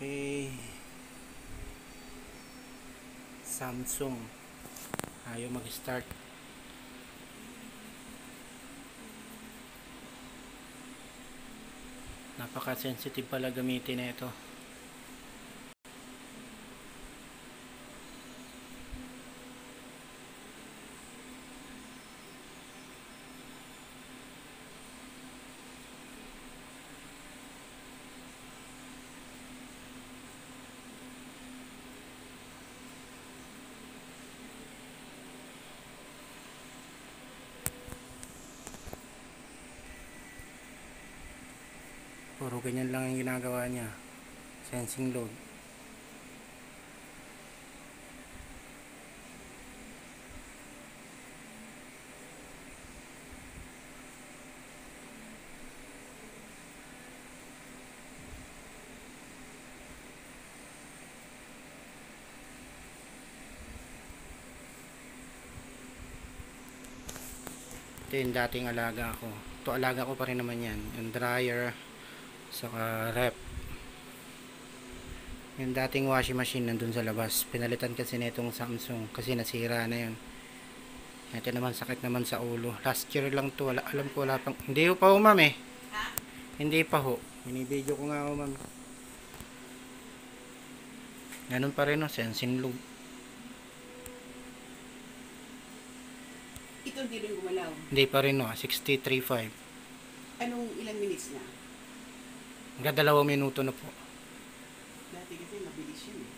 Okay. Samsung. Ayaw mag-start. Napaka-sensitive pala gamitin na ito. Puro ganyan lang yung ginagawa niya. Sensing load. Ito yung dating alaga ko. Ito alaga ko pa rin naman yan. Yung dryer, saka rep. Yung dating washing machine nandun sa labas. Pinalitan kasi nitong Samsung kasi nasira na yun. Ito naman sakit naman sa ulo. Last year lang to. Alam ko wala pang. Hindi pa ho ma'am eh. Hindi pa ho. Binibideo ko nga ho ma'am. Ganun pa rin ho. Sensing loop. Ito hindi rin gumalaw. Hindi pa rin ho. 63.5. Anong ilang minutes na? Hanggang 2 minuto na po. Dati kasi mabilis yun eh.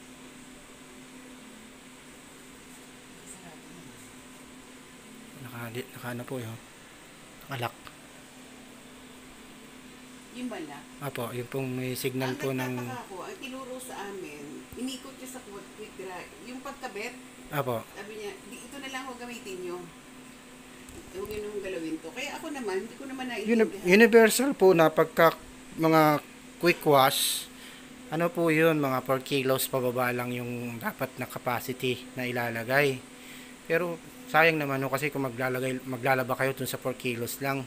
Naka ano po yun. Nakalak. Yung bala. Apo, yung pong may signal po ng... Ang nagtataka ko, ang tinuro sa amin, inikot niya sa quick dry. Yung pagkabit, Apo. sabi niya, ito na lang ako gamitin nyo. Huwag yun nung galawin to. Kaya ako naman, hindi ko naman naiintindihan. Universal po na pagka mga quick wash, ano po yun, mga 4 kilos pababa lang yung dapat na capacity na ilalagay. Pero sayang naman no, kasi kung maglalaba kayo dun sa 4 kilos lang.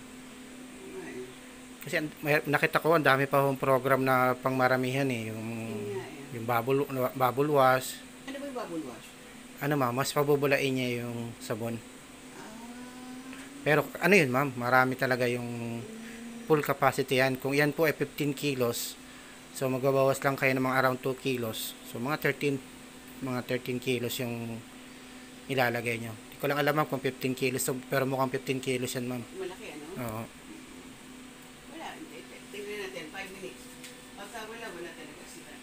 Kasi nakita ko, ang dami pa hong program na pangmaramihan eh. Yung bubble wash. Ano ba yung bubble wash? Ano ma'am, mas pabubulain niya yung sabon. Pero ano yun ma'am, marami talaga yung full capacity yan. Kung yan po ay 15 kilos, so magbabawas lang kayo ng mga around 2 kilos. So mga 13 kilos yung ilalagay nyo. Hindi ko lang alam ma'am kung 15 kilos, so, pero mukhang 15 kilos yan ma'am. Malaki ano? Oo. Wala, tingnan natin, 5 minutes. Pagka wala talaga sila.